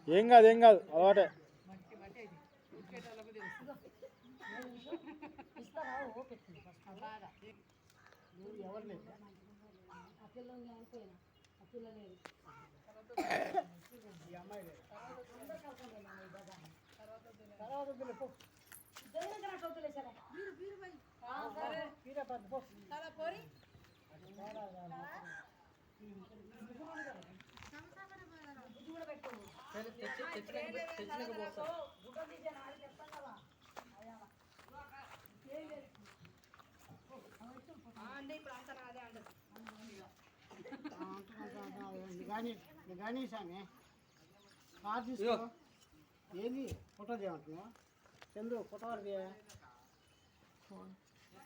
ఏం కాదు అలవాటే. ఏంది ఫోటో చేయమంటున్నా చంద్రు ఫోటో వాడికి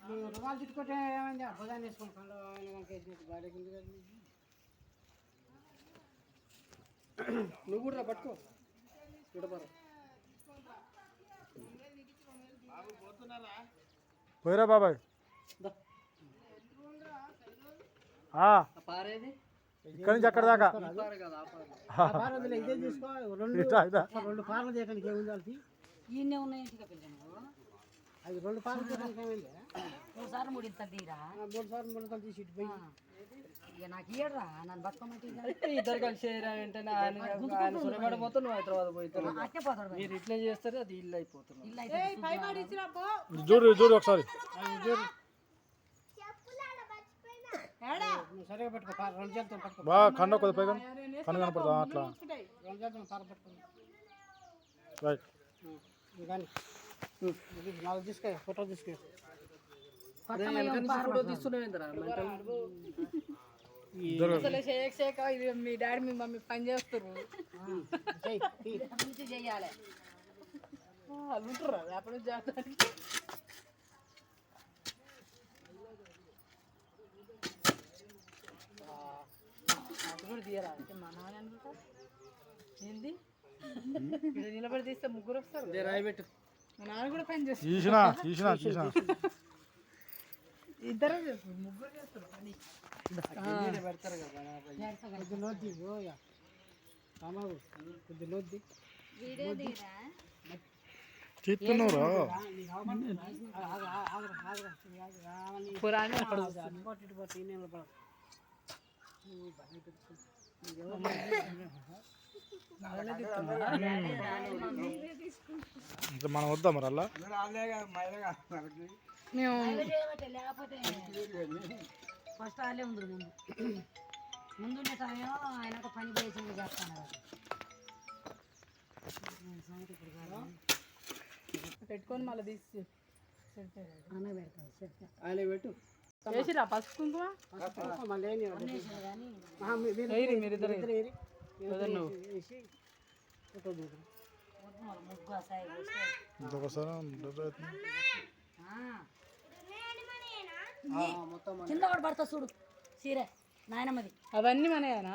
నువ్వు రుమాలు చుట్టుకుంటే ఏమైంది భుజాన్ని వేసుకుంటాడు ఆయన కనుక వేసినట్టు గాలికి ఉంది కదా నువ్వు కూడా పట్టుకో చూడపారు పోయిరా బాబాయ్. పారేది ఇక్కడి నుంచి అక్కడ దాకా ఇదే తీసుకో రెండు పార్లు చేయడానికి ఏముంది వాళ్ళకి ఈయనే ఉన్నాయి అది రెండు పార్లు చేయడానికి ఏమైంది 3 సార్లు ముడిస్తా తీరా 3 సార్లు 3 సార్లు తీసి పోయి ఇక నాకు ఇయ్యడరా నన్ను బతుకమ్మంటే ఇద్దరు కలిసి ఆయన మొత్తం నువ్వు హైదరాబాద్ పోతారు అట్టే పోతాడు మీరు ఇట్లా చేస్తారు అది ఇల్లు అయిపోతుంది ఇల్లు అయితే చూడు ఒకసారి సరిగా పెట్టుకో రెండు చేతులు పట్టుకో బాగా కండ కొద్ది పైగా కన్ను కనపడతా అట్లా రెండు చేతులు పార పట్టుకో రైట్. కానీ నాకు తీసుకో ఫోటో తీసుకో మీ డాడీ మీ మమ్మీ పని చేస్తారు చెయ్యాలి వాళ్ళు ఉంటారా అప్పుడు చేస్తారు తీయరా మా నాన్న అనుకుంటా ఏంది ఇక్కడ నిలబడి తీస్తే ముగ్గురు వస్తారు రాయబెట్టు మా నాన్న కూడా పని చేస్తారు తీసిన ఇద్దరు ముగ్గురు చేస్తారు పని పెడతారు కదా కొద్ది లోద్ది కొద్ది లోద్ది చెప్తున్నావురా పురాణి ఇంకా మనం వద్దాం మరి అలా లేకపోతే ఫస్ట్ వాళ్ళే ఉంది ముందుండే సమయం ఆయన పని చేసి చేస్తాను పెట్టుకొని మళ్ళీ తీసి అన్న పెడతాను ఆయన పెట్టు వేసిరా పసుపు కుంకుమ మీరిద్దరు కింద కూడా పడతా చూడు చీర నాయనమ్మది అవన్నీ మనయేనా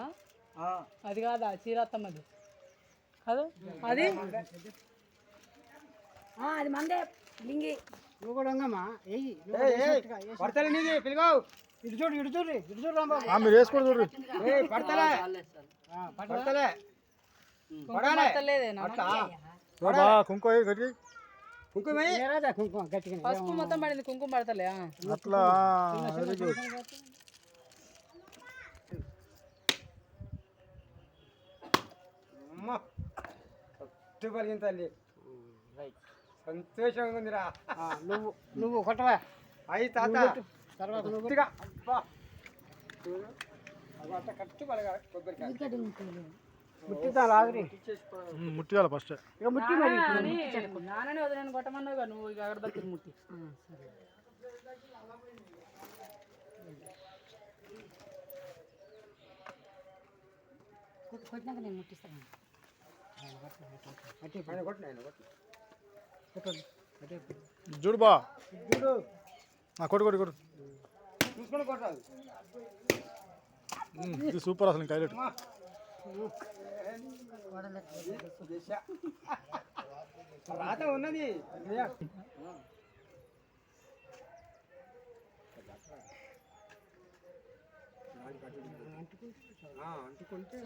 అది కాదా చీరత్తమ్మది కాదు అది అది మందే లింగి నువ్వు కూడా ఉంగమ్మా పడతలే నీది పిలుగావు ఇటు చూడు రాంబాబు మీరు వేసుకోండి చూడు పడతలే కుంకుమ గట్టి కుంకుమ గట్టిగా పసుపు మొత్తం పడింది కుంకుమ పడతలే అట్లా కలిగిన తల్లి సంతోషంగా ఉందిరా నువ్వు కొట్టవా అయ్యి తాత తర్వాత నువ్వు కట్టు పడగా కొబ్బరికాయ ముట్టిద్దాం ఆగరి ముట్టియాలి ఫస్ట్ ఇక ముట్టి మరి నాన్నని వదిలేను కొట్టమన్నావుగా నువ్వు ఇక అగరబత్తి ముట్టి కొట్టినాక నేను ముట్టిస్తాను చూడు బా కొట్టు చూసుకొని కొట్టాలి ఇది సూపర్ అసలు హైలైట్ రాత ఉన్నది అంటుకుంటే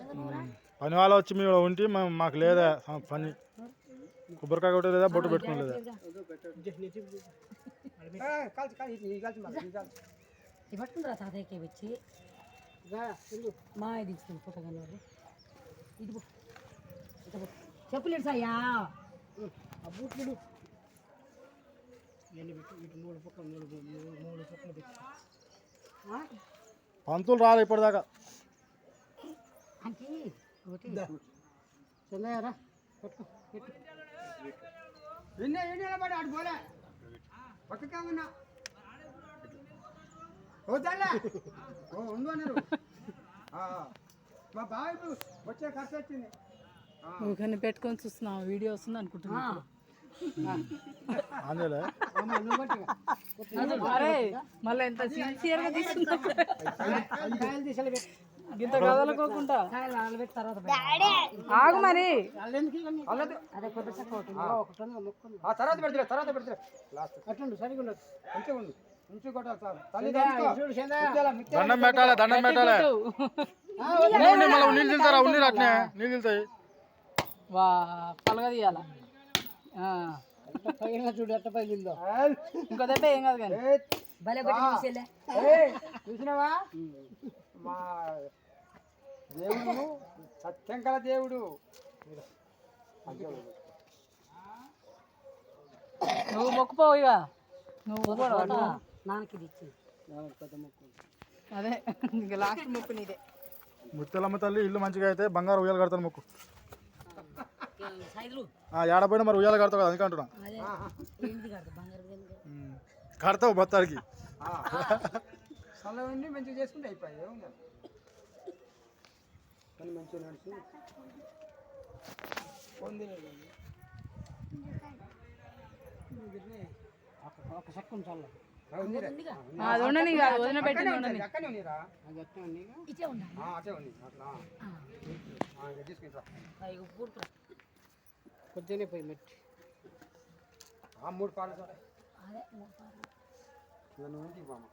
పని వాళ్ళు వచ్చి మేము ఉంటే మాకు లేదా పని కొబ్బరికాయ కొట్టే లేదా బొట్టు పెట్టుకుని లేదా కాల్చి కాల్చి ఇది కాల్చి మరి ఇది కాల్చి ఇది పట్టుకుంటారా తాతయ్యకి వచ్చి మా ఇది ఇస్తుంది ఫోటో కానీ ఇది చెప్పులేడు సాయ్యా ఆ బూట్లు ఎన్ని పెట్టు ఇటు మూడు పక్కలు మూడు పక్కలు పెట్టు పంతులు రాలే ఇప్పటిదాకా. అంటే ఒకటి చందయ్యారా పట్టుకో పెట్టు ఎన్ని పడి ఆడు పోలే పక్కగా ఉన్నా ఓ తల్లా ఓ ఉండు అన్నారు మా బావ ఇప్పుడు వచ్చే ఖర్చు వచ్చింది నువ్వు కానీ పెట్టుకొని చూస్తున్నావు వీడియో వస్తుంది అనుకుంటున్నా అందేలే నువ్వు పట్టుగా అరే మళ్ళీ ఎంత సిన్సియర్ గా తీసుకున్నా కాయలు తీసాలి ఇంత కదలకోకుండా కాయలు ఆలబెట్టి తర్వాత ఆగు మరి అదే కొద్దిసేపు ఒకటి మొక్కులు తర్వాత పెడతారు లాస్ట్ అట్లుండు సరిగా ఉండదు మంచిగా ఉండు మంచిగా కొట్టాలి సార్ తల్లి దండం పెట్టాలి దండం పెట్టాలి. మళ్ళీ నీళ్ళు తింటారా ఉన్నీరు అట్నే నీళ్ళు తింటాయి. వా పలగ తీయాల పైన చూడు ఎట్ట పైలిందో ఇంకో దెబ్బ ఏం కాదు కానీ భలే కొట్టి చూసేలే చూసినావా మా దేవుడు సత్యం కల దేవుడు నువ్వు మొక్కుపోవు ఇక నువ్వు కూడా నాన్నకి ఇది ఇచ్చింది పెద్ద మొక్కు అదే ఇంక లాస్ట్ మొక్కు నీదే ముత్యాలమ్మ తల్లి ఇల్లు మంచిగా అయితే బంగారు ఉయ్యాలు కడతాను మొక్కు. సైదులు ఏడపోయినా మరి ఉయ్యాలు కడతావు కదా అందుకే అంటున్నా. అదే ఏంటిది కడతా బంగారు కడతావు బత్తారికి. చల్లవన్నీ మంచిగా చేసుకుంటే అయిపోయి ఏముంది కానీ మంచిగా నడిచి ఒక సెకండ్ చల్ల అది ఉండని కాదు వదిన పెట్టింది ఉండని అక్కనే ఉన్నీరా అది అట్టే ఉంది ఇచ్చే ఉండాలి అట్టే ఉంది అట్లా తీసుకుంటా ఇక పూర్తి కొద్దిగానే పోయి మెట్టి మూడు పాలు సార్ అదే మూడు పాలు. నన్ను ఇంటికి బామ్మ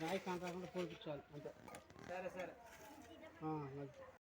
రాయి కాంట్రాక్ట్ పోల్పించాలి అంతే సరే